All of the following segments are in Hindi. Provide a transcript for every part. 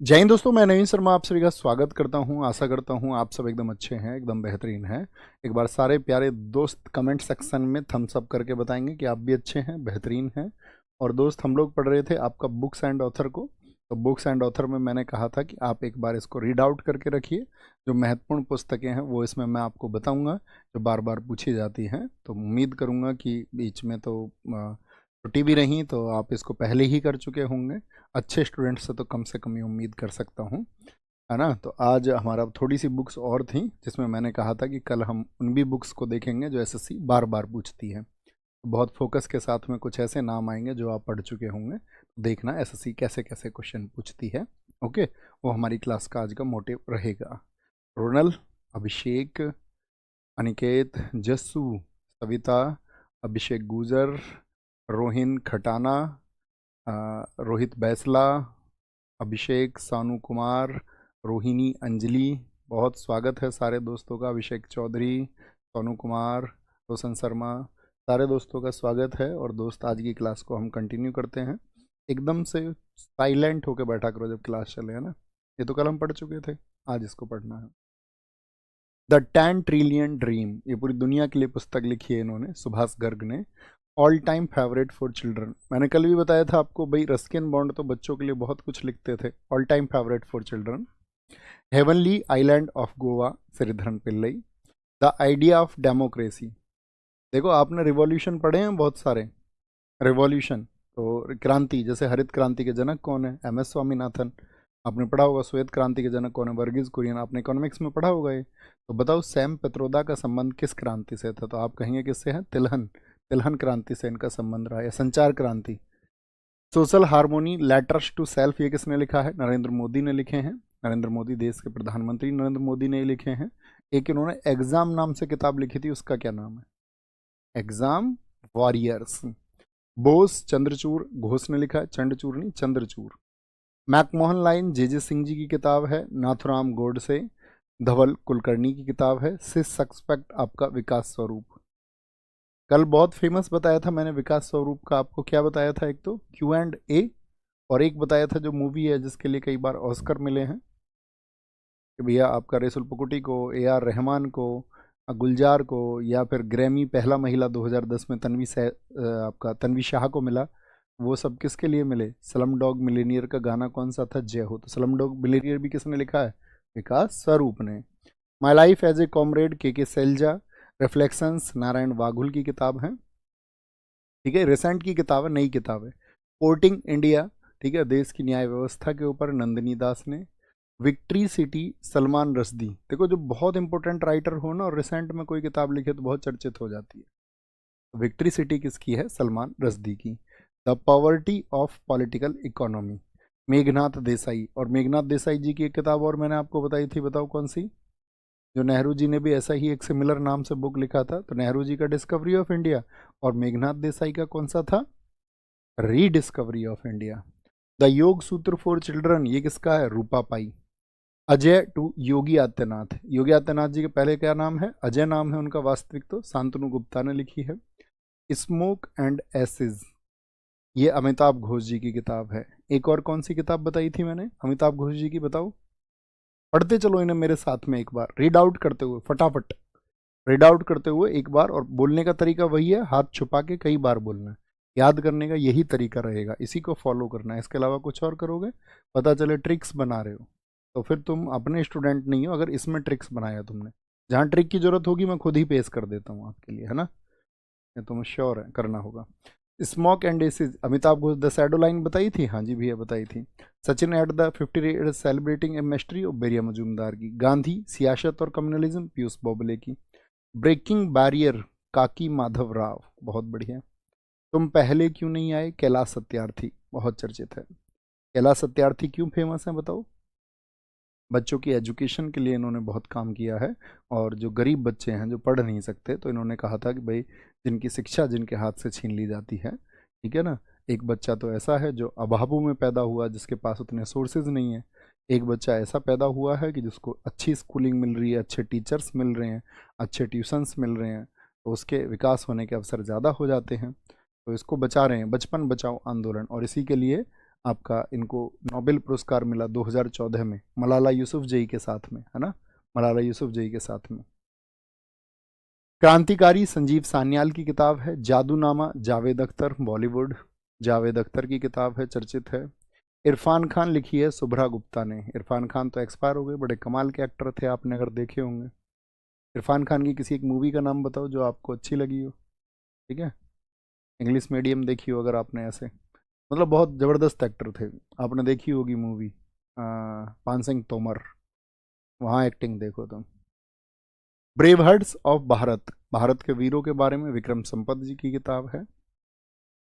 जय हिंद दोस्तों, मैं नवीन शर्मा आप सभी का स्वागत करता हूं। आशा करता हूं आप सब एकदम अच्छे हैं, एकदम बेहतरीन हैं। एक बार सारे प्यारे दोस्त कमेंट सेक्शन में थम्स अप करके बताएंगे कि आप भी अच्छे हैं, बेहतरीन हैं। और दोस्त, हम लोग पढ़ रहे थे आपका बुक्स एंड ऑथर को। तो बुक्स एंड ऑथर में मैंने कहा था कि आप एक बार इसको रीड आउट करके रखिए। जो महत्वपूर्ण पुस्तकें हैं वो इसमें मैं आपको बताऊंगा, जो बार बार पूछी जाती हैं। तो उम्मीद करूंगा कि बीच में तो छुट्टी भी रही तो आप इसको पहले ही कर चुके होंगे। अच्छे स्टूडेंट से तो कम से कम ये उम्मीद कर सकता हूँ, है ना। तो आज हमारा थोड़ी सी बुक्स और थी, जिसमें मैंने कहा था कि कल हम उन भी बुक्स को देखेंगे जो एसएससी बार बार पूछती है। तो बहुत फोकस के साथ में कुछ ऐसे नाम आएंगे जो आप पढ़ चुके होंगे। तो देखना एसएससी कैसे कैसे क्वेश्चन पूछती है। ओके, वो हमारी क्लास का आज का मोटिव रहेगा। रोनल, अभिषेक, अनिकेत, जस्सू, सविता, अभिषेक गुजर, रोहिन खटाना, रोहित बैसला, अभिषेक, सानू कुमार, रोहिणी, अंजलि। बहुत स्वागत है सारे दोस्तों का। अभिषेक चौधरी, सोनू कुमार, रोशन शर्मा, सारे दोस्तों का स्वागत है। और दोस्त, आज की क्लास को हम कंटिन्यू करते हैं। एकदम से साइलेंट होकर बैठा करो जब क्लास चले, है ना। ये तो कल हम पढ़ चुके थे, आज इसको पढ़ना है। द 10 ट्रिलियन ड्रीम, ये पूरी दुनिया के लिए पुस्तक लिखी है इन्होंने, सुभाष गर्ग ने। All time favourite for children, मैंने कल भी बताया था आपको भाई, रस्किन बॉन्ड तो बच्चों के लिए बहुत कुछ लिखते थे। All time favourite for children. Heavenly island of Goa, Sreedharan Pillai. The idea of democracy, देखो आपने रिवॉल्यूशन पढ़े हैं बहुत सारे। रिवॉल्यूशन तो क्रांति, जैसे हरित क्रांति के जनक कौन है, एम एस स्वामीनाथन। आपने पढ़ा होगा श्वेत क्रांति के जनक कौन है, वर्गीज कुरियन। आपने इकोनॉमिक्स में पढ़ा होगा ये। तो बताओ सैम पेत्रोदा का संबंध किस क्रांति से था, तो आप कहेंगे किससे है, तिलहन। तिलहन क्रांति से इनका संबंध रहा है, संचार क्रांति। Social harmony, letters to self, ये किसने लिखा है, नरेंद्र मोदी ने लिखे हैं। नरेंद्र मोदी, देश के प्रधानमंत्री नरेंद्र मोदी ने लिखे हैं। एक इन्होंने एग्जाम नाम से किताब लिखी थी, उसका क्या नाम है, एग्जाम वॉरियर्स। बोस, चंद्रचूड़, घोष ने लिखा है, चंद्रचूड़ नहीं चंद्रचूड़। मैकमोहन लाइन, जे सिंह जी की किताब है। नाथुराम गोडसे, धवल कुलकर्णी की किताब है। सिस सस्पेक्ट आपका विकास स्वरूप। कल बहुत फेमस बताया था मैंने विकास स्वरूप का। आपको क्या बताया था, एक तो Q&A, और एक बताया था जो मूवी है जिसके लिए कई बार ऑस्कर मिले हैं, कि भैया आपका रेसुल पुकुटी को, A R रहमान को, गुलजार को, या फिर ग्रैमी पहला महिला 2010 में आपका तन्वी शाह को मिला। वो सब किसके लिए मिले, स्लम डॉग मिलेनियर का गाना कौन सा था, जय हो। तो स्लम डॉग मिलेनियर भी किसने लिखा है, विकास स्वरूप ने। My life as a comrade, K Shailaja. Reflections, Narayan Vaghul की किताब है, ठीक है, रिसेंट की किताब है, नई किताब है। कोर्टिंग इंडिया, ठीक है, देश की न्याय व्यवस्था के ऊपर, नंदिनी दास ने। Victory city, Salman Rushdie. देखो जो बहुत इंपॉर्टेंट राइटर हो ना और रिसेंट में कोई किताब लिखे तो बहुत चर्चित हो जाती है। विक्ट्री सिटी किसकी है, सलमान रश्दी की। The poverty of political economy, Meghnath Desai. और मेघनाथ देसाई जी की एक किताब और मैंने आपको बताई थी, बताओ कौन सी, जो नेहरू जी ने भी ऐसा ही एक सिमिलर नाम से बुक लिखा था। तो नेहरू जी का डिस्कवरी ऑफ इंडिया, और मेघनाथ देसाई का कौन सा था, रीडिस्कवरी ऑफ इंडिया। द योग सूत्र फॉर चिल्ड्रन, ये किसका है, रूपा पाई। अजय टू योगी आदित्यनाथ, योगी आदित्यनाथ जी के पहले क्या नाम है, अजय नाम है उनका वास्तविक, तो शांतनु गुप्ता ने लिखी है। स्मोक एंड एसिज, ये अमिताभ घोष जी की किताब है। एक और कौन सी किताब बताई थी मैंने अमिताभ घोष जी की, बताओ। पढ़ते चलो इन्हें मेरे साथ में एक बार, रीड आउट करते हुए फटाफट, रीड आउट करते हुए एक बार। और बोलने का तरीका वही है, हाथ छुपा के कई बार बोलना है। याद करने का यही तरीका रहेगा, इसी को फॉलो करना है। इसके अलावा कुछ और करोगे पता चले ट्रिक्स बना रहे हो तो फिर तुम अपने स्टूडेंट नहीं हो। अगर इसमें ट्रिक्स बनाया तुमने, जहाँ ट्रिक की जरूरत होगी मैं खुद ही पेश कर देता हूँ आपके लिए, है ना। ये तुम्हें श्योर है करना होगा। Smoke and acid, Amitabh Ghosh. The shadow line बताई थी, हाँ जी भैया बताई थी। Sachin at the 50 celebrating a mystery और बेरिया मजूमदार की। गांधी, सियासत और कम्युनलिज्म, पीयूष बोबले की। ब्रेकिंग बैरियर, काकी माधव राव, बहुत बढ़िया। तुम पहले क्यों नहीं आए, कैलाश सत्यार्थी, बहुत चर्चित है। कैलाश सत्यार्थी क्यों फेमस है बताओ, बच्चों की एजुकेशन के लिए इन्होंने बहुत काम किया है। और जो गरीब बच्चे हैं जो पढ़ नहीं सकते, तो इन्होंने कहा था कि भाई जिनकी शिक्षा जिनके हाथ से छीन ली जाती है, ठीक है ना। एक बच्चा तो ऐसा है जो अभावों में पैदा हुआ, जिसके पास उतने सोर्सेज नहीं है। एक बच्चा ऐसा पैदा हुआ है कि जिसको अच्छी स्कूलिंग मिल रही है, अच्छे टीचर्स मिल रहे हैं, अच्छे ट्यूशन्स मिल रहे हैं, तो उसके विकास होने के अवसर ज़्यादा हो जाते हैं। तो इसको बचा रहे हैं, बचपन बचाओ आंदोलन। और इसी के लिए आपका इनको नोबेल पुरस्कार मिला 2014 में, मलाला यूसुफजई के साथ में, है ना, मलाला यूसुफजई के साथ में। क्रांतिकारी संजीव सान्याल की किताब है जादूनामा, जावेद अख्तर, बॉलीवुड, जावेद अख्तर की किताब है, चर्चित है। इरफान खान लिखी है शुभ्रा गुप्ता ने। इरफान खान तो एक्सपायर हो गए, बड़े कमाल के एक्टर थे, आपने अगर देखे होंगे। इरफान खान की किसी एक मूवी का नाम बताओ जो आपको अच्छी लगी हो, ठीक है, इंग्लिश मीडियम देखी हो अगर आपने, ऐसे मतलब बहुत ज़बरदस्त एक्टर थे, आपने देखी होगी मूवी पान सिंह तोमर, वहाँ एक्टिंग देखो तुम। Brave hearts of Bharat, Bharat के वीरों के बारे में विक्रम संपत जी की किताब है।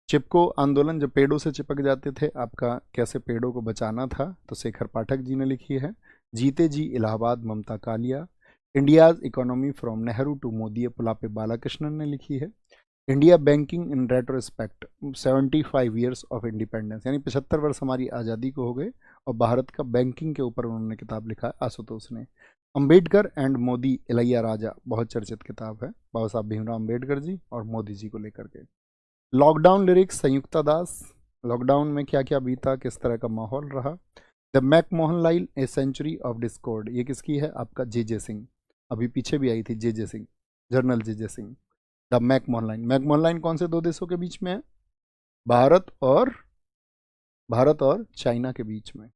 चिपको आंदोलन, जब पेड़ों से चिपक जाते थे आपका, कैसे पेड़ों को बचाना था, तो शेखर पाठक जी ने लिखी है। जीते जी Allahabad, Mamta Kalia. India's economy from Nehru to Modi, Pulapre Balakrishnan ने लिखी है। India banking in retrospect, 75 years of independence, यानी 75 वर्ष हमारी आज़ादी को हो गए, और भारत का बैंकिंग के ऊपर उन्होंने किताब लिखा है, आशुतोष ने। अंबेडकर एंड मोदी, इलैया राजा, बहुत चर्चित किताब है, बाबा साहब भीमराव अंबेडकर जी और मोदी जी को लेकर के। Lockdown lyrics, Sanyukta Das, lockdown में क्या क्या बीता, किस तरह का माहौल रहा। The McMahon Line, a century of discord, ये किसकी है, आपका जे सिंह, अभी पीछे भी आई थी J Singh, general J Singh. The McMahon line, McMahon line कौन से दो देशों के बीच में है, भारत और चाइना के बीच में।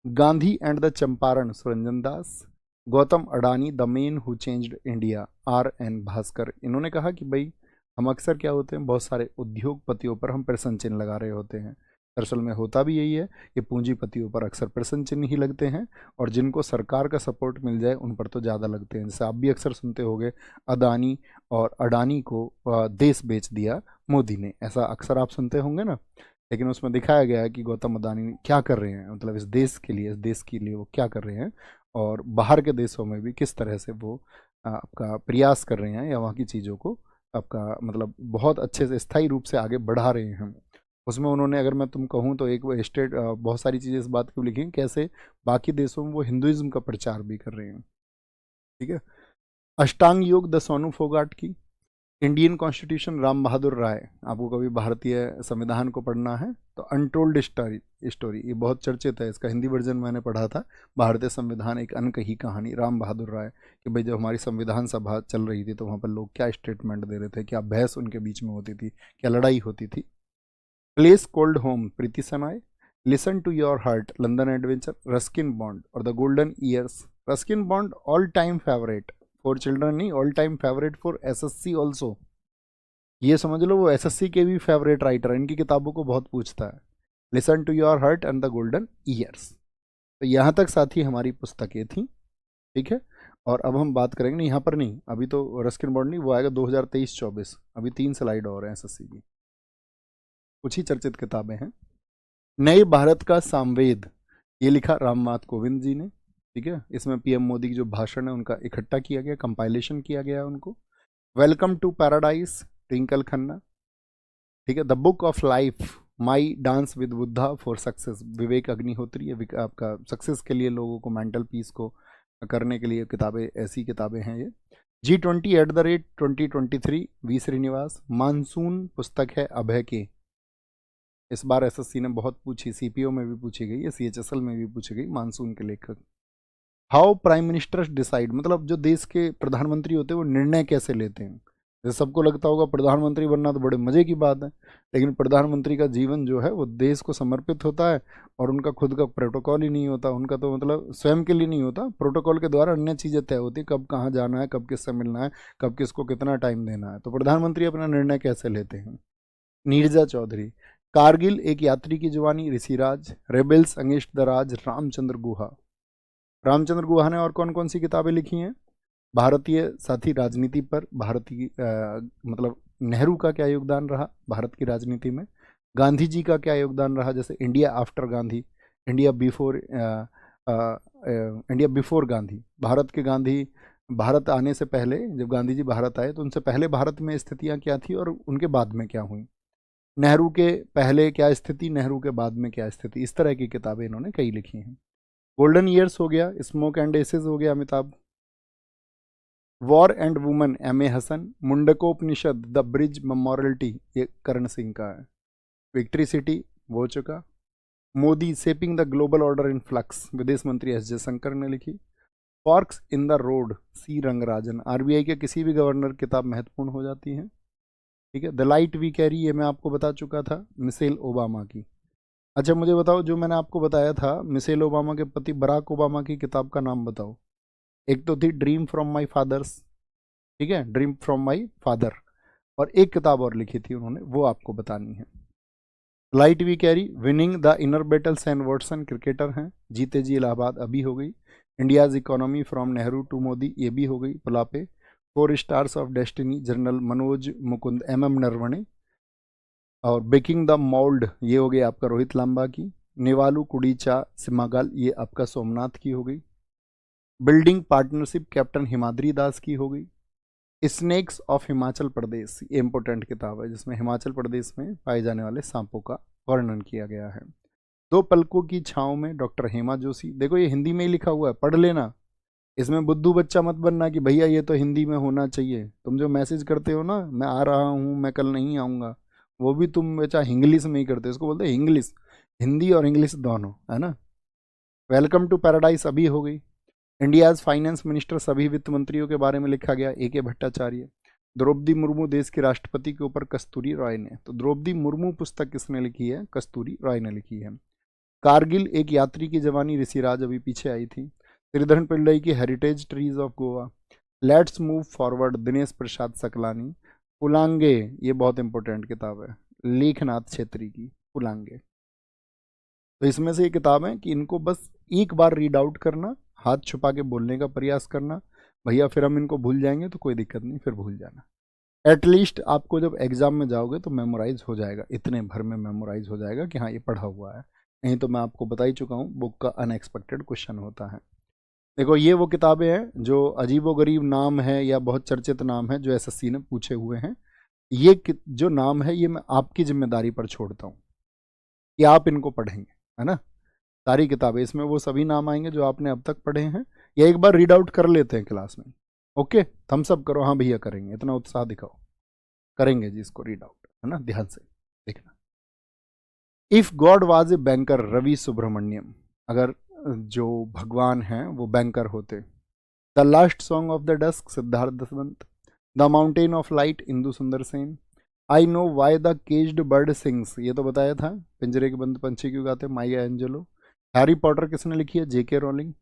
Gandhi and the Champaran, Suranjan Das. Gautam Adani, the man who changed India, RN Bhaskar, इन्होंने कहा कि भाई हम अक्सर क्या होते हैं, बहुत सारे उद्योगपतियों पर हम प्रश्न चिन्ह लगा रहे होते हैं, दरअसल में होता भी यही है कि पूंजीपतियों पर अक्सर प्रश्न चिन्ह ही लगते हैं, और जिनको सरकार का सपोर्ट मिल जाए उन पर तो ज़्यादा लगते हैं। जैसे आप भी अक्सर सुनते होंगे, अदानी और अडानी को देश बेच दिया मोदी ने, ऐसा अक्सर आप सुनते होंगे ना। लेकिन उसमें दिखाया गया है कि गौतम अदानी क्या कर रहे हैं, मतलब इस देश के लिए वो क्या कर रहे हैं, और बाहर के देशों में भी किस तरह से वो आपका प्रयास कर रहे हैं, या वहाँ की चीज़ों को आपका मतलब बहुत अच्छे से स्थायी रूप से आगे बढ़ा रहे हैं। उसमें उन्होंने, अगर मैं तुम कहूँ तो, एक वो स्टेट बहुत सारी चीज़ें इस बात को लिखी हैं कैसे बाकी देशों में वो हिंदुइज्म का प्रचार भी कर रहे हैं, ठीक है। अष्टांग योग, द सोनू फोगाट की। इंडियन कॉन्स्टिट्यूशन, राम बहादुर राय, आपको कभी भारतीय संविधान को पढ़ना है तो अनटोल्ड स्टोरी, ये बहुत चर्चित है, इसका हिंदी वर्जन मैंने पढ़ा था, भारतीय संविधान एक अनकही कहानी, राम बहादुर राय, कि भाई जब हमारी संविधान सभा चल रही थी तो वहाँ पर लोग क्या स्टेटमेंट दे रहे थे, क्या बहस उनके बीच में होती थी, क्या लड़ाई होती थी। Place cold home, Preeti Shenoy. Listen to your heart, London adventure. Ruskin Bond और the golden years, Ruskin Bond all time favourite for children, नहीं, all time favourite for SSC also, ये समझ लो वो SSC के भी फेवरेट राइटर, इनकी किताबों को बहुत पूछता है। Listen to your heart and the golden years. तो यहाँ तक साथी हमारी पुस्तकें थी, ठीक है। और अब हम बात करेंगे, नहीं यहाँ पर नहीं, अभी तो रस्किन बॉन्ड नहीं, वो आएगा 2023-24, अभी 3 स्लाइड और हैं SSC की, कुछ ही चर्चित किताबें हैं। नए भारत का सामवेद, ये लिखा रामनाथ कोविंद जी ने, ठीक है। इसमें PM मोदी की जो भाषण है उनका इकट्ठा किया गया, कंपाइलेशन किया गया है उनको। Welcome to paradise, Twinkle Khanna, ठीक है। The book of life, my dance with Buddha for success, Vivek Agnihotri, ये आपका सक्सेस के लिए, लोगों को मेंटल पीस को करने के लिए किताबें, ऐसी किताबें हैं ये। G20@2023, V Srinivas. मानसून पुस्तक है अभय के, इस बार SSC ने बहुत पूछी, CPO में भी पूछी गई है, CHSL में भी पूछी गई, मानसून के लेखक। हाउ प्राइम मिनिस्टर्स डिसाइड, मतलब जो देश के प्रधानमंत्री होते हैं वो निर्णय कैसे लेते हैं। जैसे सबको लगता होगा प्रधानमंत्री बनना तो बड़े मजे की बात है, लेकिन प्रधानमंत्री का जीवन जो है वो देश को समर्पित होता है, और उनका खुद का प्रोटोकॉल ही नहीं होता, उनका तो मतलब स्वयं के लिए नहीं होता, प्रोटोकॉल के द्वारा अन्य चीज़ें तय होती, कब कहाँ जाना है, कब किससे मिलना है, कब किसको कितना टाइम देना है। तो प्रधानमंत्री अपना निर्णय कैसे लेते हैं। नीरजा चौधरी। कारगिल, एक यात्री की जवानी, ऋषिराज। रेबेल्स अगेंस्ट द राज, रामचंद्र गुहा। रामचंद्र गुहा ने और कौन कौन सी किताबें लिखी हैं। भारतीय साथी राजनीति पर, भारतीय मतलब नेहरू का क्या योगदान रहा भारत की राजनीति में, गांधी जी का क्या योगदान रहा, जैसे India after Gandhi, India before Gandhi, Bharat के गांधी, भारत आने से पहले, जब गांधी जी भारत आए तो उनसे पहले भारत में स्थितियां क्या थी और उनके बाद में क्या हुई, नेहरू के पहले क्या स्थिति, नेहरू के बाद में क्या स्थिति, इस तरह की किताबें इन्होंने कई लिखी हैं। गोल्डन ईयर्स हो गया, स्मोक एंड एसेस हो गया Amitabh. War and women, M.A. Hasan. Mundakopanishad, the bridge immortality, ये करण सिंह का है। विक्ट्री सिटी, वो चुका। Modi shaping the global order in flux, विदेश मंत्री एस जयशंकर ने लिखी। Forks in the road, C Rangarajan. RBI के किसी भी गवर्नर किताब महत्वपूर्ण हो जाती है। ठीक है। द लाइट वी कैरी, ये मैं आपको बता चुका था, मिशेल ओबामा की। अच्छा मुझे बताओ, जो मैंने आपको बताया था मिशेल ओबामा के पति बराक ओबामा की किताब का नाम बताओ। एक तो थी ड्रीम फ्रॉम माई फादर्स, ठीक है, ड्रीम फ्रॉम माई फादर, और एक किताब और लिखी थी उन्होंने, वो आपको बतानी है। Light we carry, winning the inner battle, Shane Watson cricketer हैं, जीते जी इलाहाबाद अभी हो गई। India's economy from Nehru to Modi, ये भी हो गई पुलापे। 4 stars of destiny, general Manoj Mukund M Naravane. और बेकिंग द मोल्ड, ये हो गई आपका रोहित लांबा की। नेवालू कुडीचा सिमागाल, ये आपका सोमनाथ की हो गई। बिल्डिंग पार्टनरशिप, कैप्टन हिमाद्री दास की हो गई। स्नेक्स ऑफ हिमाचल प्रदेश, ये इंपॉर्टेंट किताब है जिसमें हिमाचल प्रदेश में पाए जाने वाले सांपों का वर्णन किया गया है। दो पलकों की छांव में, डॉक्टर हेमा जोशी। देखो ये हिंदी में ही लिखा हुआ है, पढ़ लेना। इसमें बुद्धू बच्चा मत बनना कि भैया ये तो हिंदी में होना चाहिए। तुम जो मैसेज करते हो ना, मैं आ रहा हूँ, मैं कल नहीं आऊँगा, वो भी तुम बच्चा इंग्लिश में ही करते हो। इसको बोलते हैं इंग्लिश, हिंदी और इंग्लिश दोनों, है ना। वेलकम टू पैराडाइज अभी हो गई। इंडियाज फाइनेंस मिनिस्टर, सभी वित्त मंत्रियों के बारे में लिखा गया, ए के भट्टाचार्य। द्रौपदी मुर्मू देश की राष्ट्रपति के ऊपर, कस्तूरी रॉय ने। तो द्रौपदी मुर्मू पुस्तक किसने लिखी है? कस्तूरी रॉय ने लिखी है। कारगिल एक यात्री की जवानी, ऋषिराज अभी पीछे आई थी। श्रीधरन पिल्लई की heritage trees of Goa. Let's move forward, Dinesh Prasad Saklani. पुलांगे, ये बहुत इंपॉर्टेंट किताब है, लेखनाथ छेत्री की पुलांगे। तो इसमें से ये किताब है कि इनको बस एक बार रीड आउट करना, हाथ छुपा के बोलने का प्रयास करना। भैया फिर हम इनको भूल जाएंगे तो कोई दिक्कत नहीं, फिर भूल जाना। एटलीस्ट आपको जब एग्जाम में जाओगे तो मेमोराइज हो जाएगा, इतने भर में मेमोराइज हो जाएगा कि हाँ ये पढ़ा हुआ है। नहीं तो मैं आपको बता ही चुका हूँ, बुक का अनएक्सपेक्टेड क्वेश्चन होता है। देखो ये वो किताबें हैं जो अजीबोगरीब नाम है या बहुत चर्चित नाम है जो एसएससी ने पूछे हुए हैं। ये जो नाम है ये मैं आपकी जिम्मेदारी पर छोड़ता हूँ कि आप इनको पढ़ेंगे, है ना। सारी किताबें, इसमें वो सभी नाम आएंगे जो आपने अब तक पढ़े हैं, या एक बार रीड आउट कर लेते हैं क्लास में। ओके, थम्स अप करो, हाँ भैया करेंगे, इतना उत्साह दिखाओ, करेंगे जी इसको रीड आउट, है ना। ध्यान से देखना। If God was a banker, Ravi Subramanian. अगर जो भगवान हैं वो बैंकर होते। The last song of the dusk, Siddhartha Dhanvant. The mountain of light, Indu Sundaresan. I know why the caged bird sings, ये तो बताया था, पिंजरे के बंद पंछी क्यों गाते, माया एंजेलो। हैरी पॉटर किसने लिखी है? जेके रोलिंग।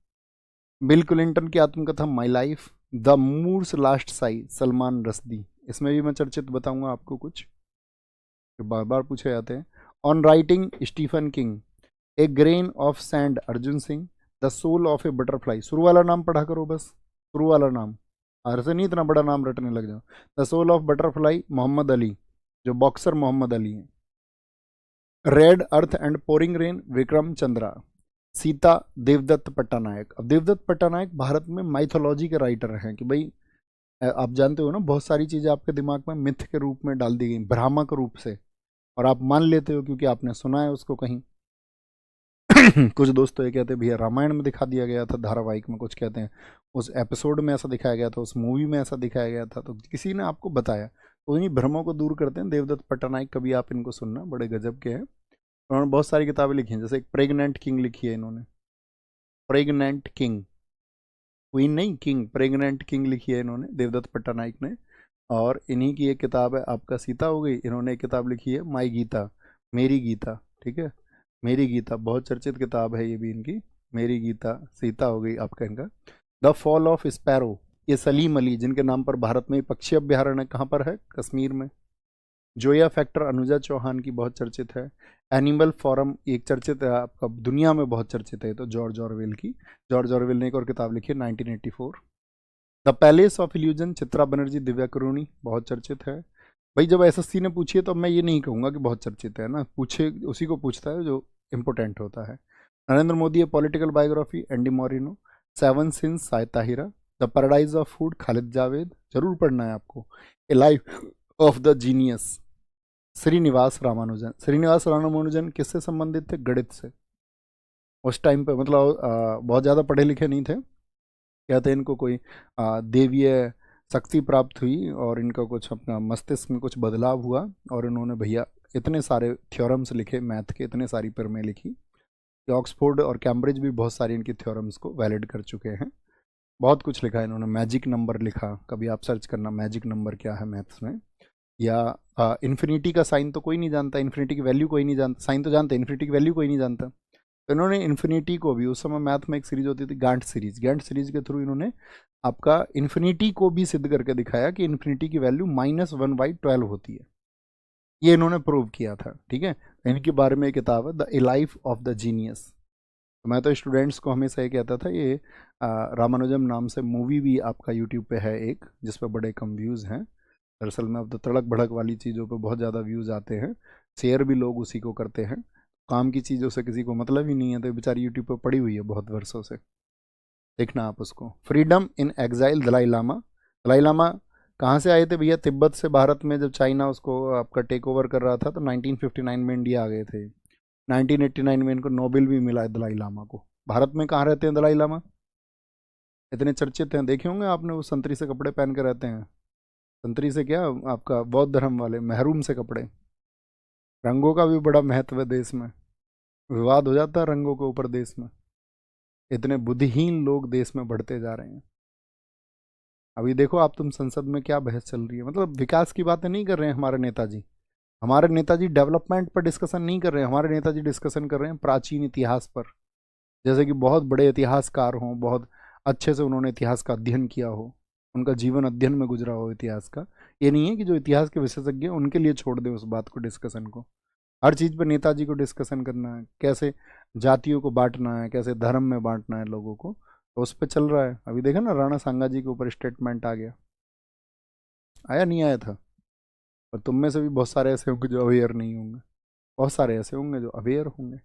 बिल क्लिंटन की आत्मकथा my life. The Moor's last sigh, Salman Rushdie. इसमें भी मैं चर्चित बताऊंगा आपको कुछ जो बार बार पूछे जाते हैं। On writing, Stephen King. A grain of sand, Arjun Singh. The soul of a butterfly, शुरू वाला नाम पढ़ा करो बस, शुरू वाला नाम, हर से नहीं इतना बड़ा नाम रटने लग जाओ। The soul of butterfly, Muhammad Ali, जो बॉक्सर मोहम्मद अली हैं। Red earth and pouring rain, Vikram Chandra. Sita, Devdutt Pattanaik. अब देवदत्त पट्टानायक भारत में माइथोलॉजी के राइटर हैं कि भाई आप जानते हो ना, बहुत सारी चीज़ें आपके दिमाग में मिथ के रूप में डाल दी गई, भ्रामक रूप से, और आप मान लेते हो क्योंकि आपने सुना है उसको कहीं। कुछ दोस्त तो ये कहते हैं भैया रामायण में दिखा दिया गया था, धारावाहिक में, कुछ कहते हैं उस एपिसोड में ऐसा दिखाया गया था, उस मूवी में ऐसा दिखाया गया था, तो किसी ने आपको बताया। तो उन्हीं भ्रमों को दूर करते हैं देवदत्त पट्टानायक, कभी आप इनको सुनना, बड़े गजब के हैं। उन्होंने बहुत सारी किताबें लिखी हैं, जैसे एक प्रेग्नेंट किंग लिखी है इन्होंने, प्रेग्नेंट किंग, क्वीन नहीं किंग, प्रेग्नेंट किंग लिखी है इन्होंने, देवदत्त पट्टानायक ने। और इन्हीं की एक किताब है आपका सीता हो गई, इन्होंने एक किताब लिखी है माई गीता, मेरी गीता, ठीक है, मेरी गीता, बहुत चर्चित किताब है ये भी इनकी, मेरी गीता। सीता हो गई आपका इनका। द फॉल ऑफ स्पैरो, ये सलीम अली, जिनके नाम पर भारत में पक्षी अभ्यारण्य कहाँ पर है? कश्मीर में। जोया फैक्टर, अनुजा चौहान की, बहुत चर्चित है। एनिमल फॉरम, एक चर्चित है आपका, दुनिया में बहुत चर्चित है तो जॉर्ज ऑरवेल की। जॉर्ज ऑरवेल ने एक और किताब लिखी है 1984। The palace of illusion, Chitra Banerjee, Divakaruni, बहुत चर्चित है। भाई जब एसएससी ने पूछी है तो मैं ये नहीं कहूँगा कि बहुत चर्चित है ना, पूछे उसी को पूछता है जो इम्पोर्टेंट होता है। Narendra Modi, a political biography, Andy Marino. Seven sins, Sai Tahira. The paradise of food, Khalid Jawed, जरूर पढ़ना है आपको। A life of the genius, Srinivasa Ramanujan. Srinivasa Ramanujan किससे संबंधित थे? गणित से। उस टाइम पे मतलब बहुत ज़्यादा पढ़े लिखे नहीं थे, कहते हैं इनको कोई देवीय शक्ति प्राप्त हुई और इनका कुछ अपना मस्तिष्क में कुछ बदलाव हुआ और इन्होंने भैया इतने सारे थ्योरम्स लिखे मैथ के, इतने सारी प्रमेय लिखी ये ऑक्सफोर्ड और कैम्ब्रिज भी बहुत सारी इनकी थ्योरम्स को वैलिड कर चुके हैं। बहुत कुछ लिखा है इन्होंने, मैजिक नंबर लिखा, कभी आप सर्च करना मैजिक नंबर क्या है मैथ्स में। या इन्फिनिटी का साइन तो कोई नहीं जानता, इन्फिनिटी की वैल्यू कोई नहीं जानता, साइन तो जानते, इन्फिनिटी की वैल्यू कोई नहीं जानता। तो इन्होंने इन्फिनिटी को भी, उस समय मैथ में एक सीरीज होती थी गांठ सीरीज, गांठ सीरीज के थ्रू इन्होंने आपका इन्फिनिटी को भी सिद्ध करके दिखाया कि इन्फिनिटी की वैल्यू -1/12 होती है। ये इन्होंने प्रूव किया था, ठीक है। इनके बारे में एक किताब है the A life of the genius. तो मैं तो स्टूडेंट्स को हमेशा ये कहता था, ये रामानुजम नाम से मूवी भी आपका यूट्यूब पे है एक, जिस पे बड़े कम व्यूज़ हैं। दरअसल में अब तो तड़क भड़क वाली चीज़ों पे बहुत ज़्यादा व्यूज़ आते हैं, शेयर भी लोग उसी को करते हैं। काम की चीज़ों से किसी को मतलब ही नहीं है, तो बेचारी यूट्यूब पे पड़ी हुई है बहुत वर्षों से, देखना आप उसको। Freedom in exile Dalai Lama. Dalai Lama कहाँ से आए थे भैया? तिब्बत से भारत में, जब चाइना उसको आपका टेक ओवर कर रहा था तो 1959 में इंडिया आ गए थे। 1989 में इनको नोबेल भी मिला है दलाई लामा को। भारत में कहाँ रहते हैं दलाई लामा? इतने चर्चित हैं, देखे होंगे आपने, वो संतरी से कपड़े पहन के रहते हैं। संतरी से क्या, आपका बौद्ध धर्म वाले महरूम से कपड़े। रंगों का भी बड़ा महत्व है देश में, विवाद हो जाता है रंगों के ऊपर देश में। इतने बुद्धिहीन लोग देश में बढ़ते जा रहे हैं। अभी देखो आप, तुम संसद में क्या बहस चल रही है, मतलब विकास की बातें नहीं कर रहे हैं हमारे नेताजी। हमारे नेताजी डेवलपमेंट पर डिस्कशन नहीं कर रहे हैं, हमारे नेताजी डिस्कशन कर रहे हैं प्राचीन इतिहास पर। जैसे कि बहुत बड़े इतिहासकार हों, बहुत अच्छे से उन्होंने इतिहास का अध्ययन किया हो, उनका जीवन अध्ययन में गुजरा हो इतिहास का। ये नहीं है कि जो इतिहास के विशेषज्ञ हैं उनके लिए छोड़ दें उस बात को, डिस्कशन को। हर चीज़ पर नेताजी को डिस्कशन करना है, कैसे जातियों को बांटना है, कैसे धर्म में बांटना है लोगों को, तो उस पर चल रहा है। अभी देखा ना, राणा सांगा जी के ऊपर स्टेटमेंट आ गया, आया नहीं आया था? और तुम में से भी बहुत सारे ऐसे होंगे जो अवेयर नहीं होंगे, बहुत सारे ऐसे होंगे जो अवेयर होंगे।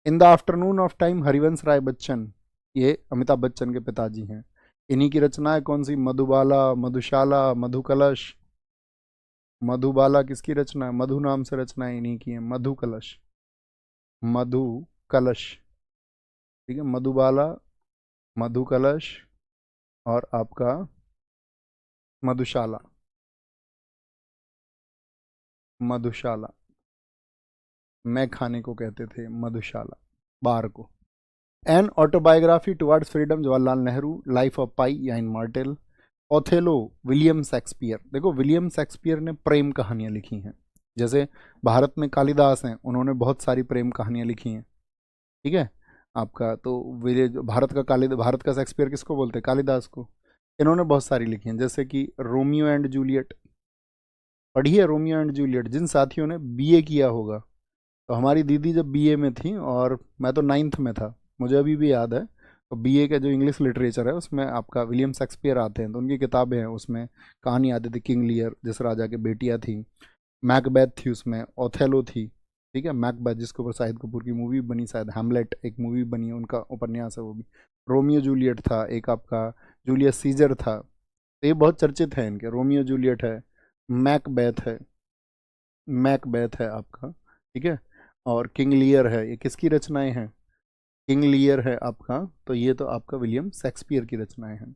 In the afternoon of time, Harivansh Rai Bachchan, ये अमिताभ बच्चन के पिताजी हैं। इन्हीं की रचना है कौन सी? मधुबाला, मधुशाला, मधुकलश। मधुबाला किसकी रचना है? मधु नाम से रचना है इन्हीं की है, मधु कलश, मधु कलश, ठीक है। मधुबाला, मधु कलश और आपका मधुशाला, मधुशाला मैं खाने को कहते थे, मधुशाला बार को। An autobiography towards freedom, Jawaharlal Nehru, life of Pi या Yann Martel. Othello, William Shakespeare. देखो विलियम शेक्सपियर ने प्रेम कहानियाँ लिखी हैं, जैसे भारत में कालिदास हैं, उन्होंने बहुत सारी प्रेम कहानियाँ लिखी हैं, ठीक है। आपका तो भारत का शेक्सपियर किसको बोलते हैं? कालिदास को। इन्होंने बहुत सारी लिखी हैं, जैसे कि रोमियो एंड जूलियट, पढ़ी है रोमियो एंड जूलियट? जिन साथियों ने बीए किया होगा, तो हमारी दीदी जब बीए में थी और मैं तो 9th में था, मुझे अभी भी याद है। तो बीए का जो इंग्लिश लिटरेचर है उसमें आपका विलियम शेक्सपियर आते हैं, तो उनकी किताबें हैं, उसमें कहानी आती थी। किंग लियर जिस राजा की बेटियां थी, मैकबेथ थी उसमें, ओथेलो थी, ठीक है। मैकबेथ जिसके ऊपर शाहिद कपूर की मूवी बनी, शायद हैमलेट एक मूवी बनी है, उनका उपन्यास है वो भी। रोमियो जूलियट था एक आपका, जूलियस सीजर था, तो ये बहुत चर्चित है इनके। रोमियो जूलियट है, मैकबेथ है, मैकबेथ है आपका, ठीक है। और किंग लियर है, ये किसकी रचनाएं हैं? किंग लियर है आपका, तो ये तो आपका विलियम शेक्सपियर की रचनाएं हैं।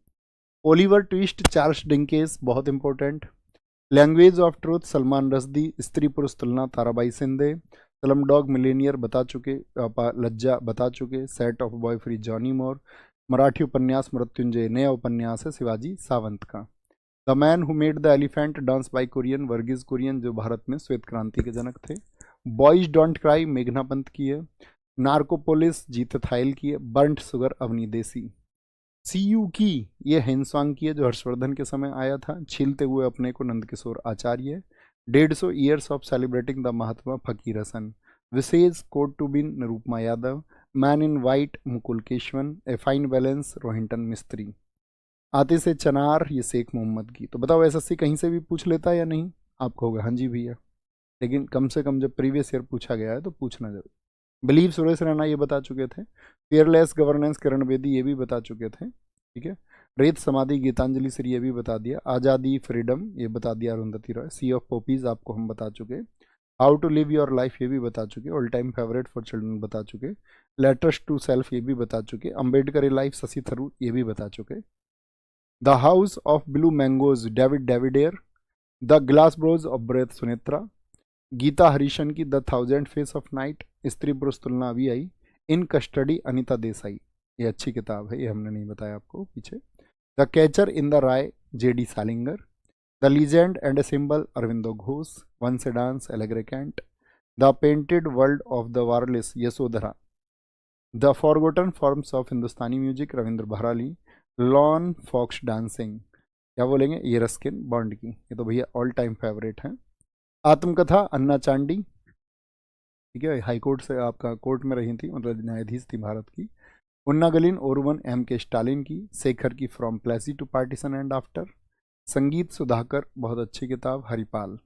ओलिवर ट्विस्ट, चार्ल्स डिंकेस, बहुत important. Language of truth, Salman Rushdie. स्त्री पुरुष तुलना, ताराबाई सिंधे। स्लमडॉग मिलेनियर बता चुके, लज्जा बता चुके। Set of boy free, Johnny Moore. Marathi उपन्यास मृत्युंजय, नया उपन्यास है शिवाजी सावंत का। The man who made the elephant dance by Kurien, Verghese Kurien, जो भारत में श्वेत क्रांति के जनक थे। बॉयज डोंट क्राई, मेघना पंत की है। नार्कोपोलिस, जीत थाइल की है। बर्ंट शुगर, अवनी देसी। सी यू की, ये हेनसांग की है, जो हर्षवर्धन के समय आया था। छीलते हुए अपने को, Nandkishore Acharya. 150 years of celebrating the Mahatma, Fakir Hasan. Vishesh code to win, Nirupama Yadav. Man in white, Mukul Kesavan. A fine balance, Rohinton Mistry. आते से चनार, ये शेख मोहम्मद की। तो बताओ एसएससी कहीं से भी पूछ लेता है या नहीं? आप कहोगे हाँ जी भैया, लेकिन कम से कम जब प्रीवियस ईयर पूछा गया है तो पूछना जरूर। बिलीव, सुरेश रैना, ये बता चुके थे। फियरलेस गवर्नेंस, किरण बेदी, ये भी बता चुके थे, ठीक है। रेत समाधि, गीतांजलि श्री, ये भी बता दिया। आज़ादी, फ्रीडम, ये बता दिया Arundhati Roy. Sea of poppies आपको हम बता चुके। How to live your life, ये भी बता चुके। All time favourite for children बता चुके। लेटर्स टू सेल्फ, ये भी बता चुके। अम्बेडकर ए लाइफ, शशि थरूर, ये भी बता चुके। The house of blue mangoes, David Davidar. The glass brows of breath, Sunetra. Geeta Harishan की the thousand faces of night, स्त्री पुरुष तुलना अभी आई। इन कस्टडी अनीता देसाई, ये अच्छी किताब है, ये हमने नहीं बताया आपको पीछे। The catcher in the rye J.D. Salinger. The legend and a symbol Aurobindo Ghosh. Once a dance एलेग्रे कैंट। The painted world of the wireless Yashodhara. The forgotten forms of Hindustani music Ravindra Behrali. Lone fox dancing, क्या बोलेंगे, ये रस्किन बॉन्ड की, ये तो भैया ऑल टाइम फेवरेट है। आत्मकथा अन्ना चांडी, ठीक है, हाई कोर्ट से आपका कोर्ट में रही थी, मतलब न्यायाधीश थी भारत की। उन्नागलिन ओरुवन M.K. स्टालिन की। शेखर की from Plassey to partition and after. Sangeet Sudhakar, बहुत अच्छी किताब, हरिपाल।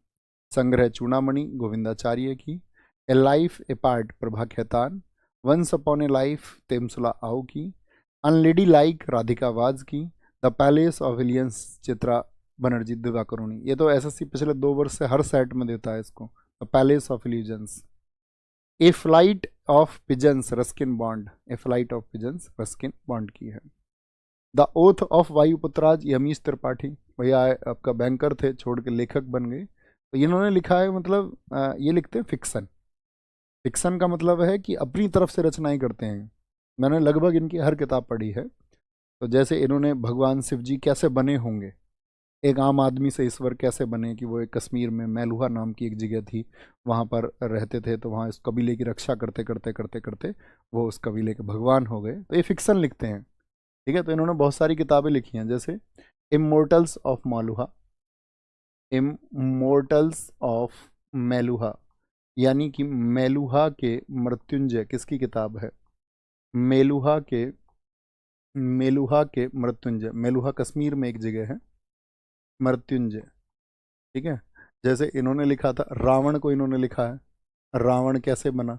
संग्रह चूड़ामणि गोविंदाचार्य की। A life a part Prabha Khaitan. Once upon a life Temsula Ao की। अनलेडी लाइक राधिका वाज की। The palace of illusions Chitra Banerjee Divakaruni, ये तो SSC पिछले 2 वर्ष से हर सेट में देता है इसको। The palace of illusions. A flight of pigeons Ruskin Bond, a flight of pigeons Ruskin Bond की है। The oath of Vayuputras Amish Tripathi, भैया आपका बैंकर थे, छोड़ के लेखक बन गए। तो इन्होंने लिखा है, मतलब ये लिखते हैं फिक्सन। फिक्सन का मतलब है कि अपनी तरफ से रचनाएं करते हैं। मैंने लगभग इनकी हर किताब पढ़ी है। तो जैसे इन्होंने भगवान शिव जी कैसे बने होंगे, एक आम आदमी से ईश्वर कैसे बने, कि वो एक कश्मीर में मेलुहा नाम की एक जगह थी, वहाँ पर रहते थे, तो वहाँ इस कबीले की रक्षा करते करते करते करते वो उस कबीले के भगवान हो गए। तो ये फिक्सन लिखते हैं, ठीक है। तो इन्होंने बहुत सारी किताबें लिखी हैं, जैसे immortals of Meluha, immortals of Meluha, यानी कि मेलुहा के मृत्युंजय, किसकी किताब है, मेलुहा के मृत्युंजय। मेलुहा कश्मीर में एक जगह है, मृत्युंजय, ठीक है। जैसे इन्होंने लिखा था रावण को, इन्होंने लिखा है रावण कैसे बना,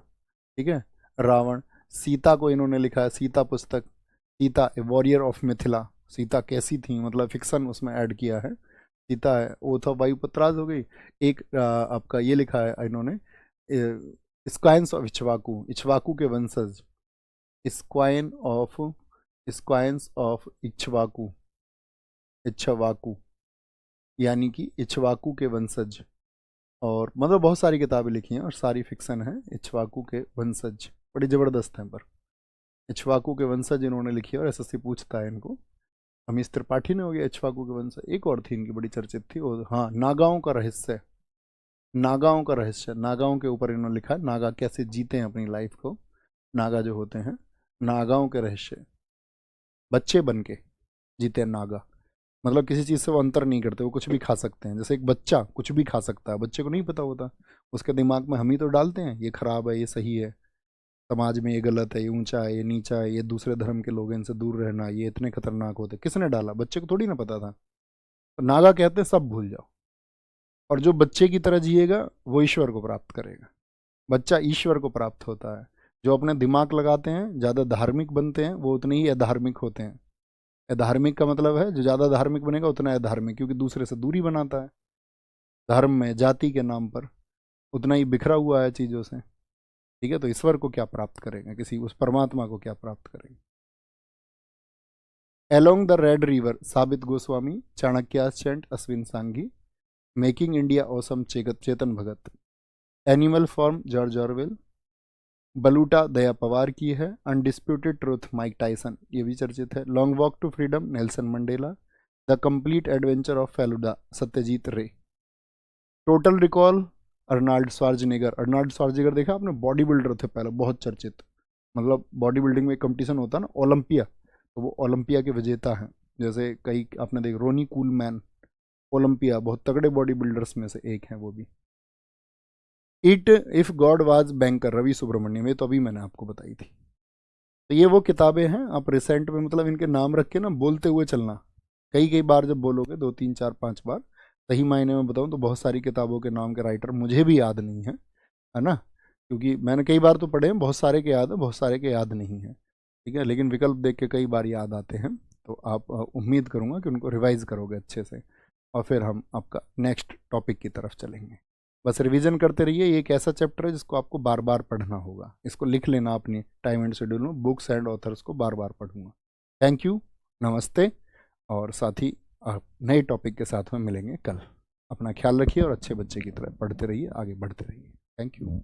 ठीक है, रावण। सीता को इन्होंने लिखा है सीता पुस्तक, सीता ए वॉरियर ऑफ मिथिला, सीता कैसी थी, मतलब फिक्सन उसमें ऐड किया है, सीता है। ओथ ऑफ वायुपुत्राज हो गई। एक आपका ये लिखा है इन्होंने, स्क्वाइंस ऑफ इक्ष्वाकु, इक्ष्वाकु के वंशज, स्क्वाइंस ऑफ इक्ष्वाकु, इक्ष्वाकु यानी कि इक्ष्वाकु के वंशज। और मतलब बहुत सारी किताबें लिखी हैं और सारी फिक्सन है। इक्ष्वाकु के वंशज बड़ी ज़बरदस्त हैं, पर इक्ष्वाकु के वंशज इन्होंने लिखी है और SSC पूछता है इनको। अमीश त्रिपाठी ने हो गया इक्ष्वाकु के वंशज। एक और थी इनकी बड़ी चर्चित थी, वो हाँ, नागाओं का रहस्य, नागाओं का रहस्य, नागाओं के ऊपर इन्होंने लिखा है, नागा कैसे जीते हैं अपनी लाइफ को, नागा जो होते हैं, नागाओं के रहस्य, बच्चे बन के जीते हैं नागा, मतलब किसी चीज़ से वो अंतर नहीं करते, वो कुछ भी खा सकते हैं। जैसे एक बच्चा कुछ भी खा सकता है, बच्चे को नहीं पता होता, उसके दिमाग में हम ही तो डालते हैं, ये खराब है, ये सही है, समाज में ये गलत है, ये ऊंचा है, ये नीचा है, ये दूसरे धर्म के लोग हैं, इनसे दूर रहना, ये इतने खतरनाक होते, किसने डाला, बच्चे को थोड़ी ना पता था। तो नागा कहते हैं सब भूल जाओ, और जो बच्चे की तरह जिएगा वो ईश्वर को प्राप्त करेगा। बच्चा ईश्वर को प्राप्त होता है। जो अपने दिमाग लगाते हैं, ज़्यादा धार्मिक बनते हैं, वो उतने ही अधार्मिक होते हैं। अधार्मिक का मतलब है जो ज़्यादा धार्मिक बनेगा उतना अधार्मिक, क्योंकि दूसरे से दूरी बनाता है, धर्म में जाति के नाम पर उतना ही बिखरा हुआ है चीज़ों से, ठीक है। तो ईश्वर को क्या प्राप्त करेंगे, किसी उस परमात्मा को क्या प्राप्त करेंगे। Along the red river Sabit Goswami, Chanakya chant Ashwin Sanghi. Making India awesome Chetan Bhagat. Animal farm George Orwell. Baluta Daya Pawar की है। अनडिस्प्यूटेड ट्रूथ माइक टाइसन, ये भी चर्चित है। Long walk to freedom Nelson Mandela. The complete adventure of Feluda Satyajit Ray. Total recall Arnold Schwarzenegger, Arnold Schwarzenegger देखा आपने, बॉडी बिल्डर थे पहले, बहुत चर्चित, मतलब बॉडी बिल्डिंग में एक कंपटीशन होता है ना ओलंपिया, तो वो ओलंपिया के विजेता हैं। जैसे कई आपने देख, रोनी कूलमैन, ओलंपिया, बहुत तगड़े बॉडी बिल्डर्स में से एक हैं वो भी। It if God was banker Ravi Subramanian, ये तो अभी मैंने आपको बताई थी। तो ये वो किताबें हैं, आप रिसेंट में मतलब इनके नाम रख के ना बोलते हुए चलना, कई कई बार जब बोलोगे, 2 3 4 5 बार, सही मायने में बताऊं तो बहुत सारी किताबों के नाम के राइटर मुझे भी याद नहीं है ना, क्योंकि मैंने कई बार तो पढ़े हैं, बहुत सारे के याद है, बहुत सारे के याद नहीं है, ठीक है। लेकिन विकल्प देख के कई बार याद आते हैं, तो आप उम्मीद करूँगा कि उनको रिवाइज करोगे अच्छे से, और फिर हम आपका नेक्स्ट टॉपिक की तरफ चलेंगे। बस रिवीजन करते रहिए, ये एक ऐसा चैप्टर है जिसको आपको बार बार पढ़ना होगा, इसको लिख लेना अपनी टाइम एंड शेड्यूल में, बुक्स एंड ऑथर्स को बार बार पढ़ूंगा। थैंक यू, नमस्ते, और साथ ही नए टॉपिक के साथ में मिलेंगे कल। अपना ख्याल रखिए और अच्छे बच्चे की तरह पढ़ते रहिए, आगे बढ़ते रहिए। Thank you.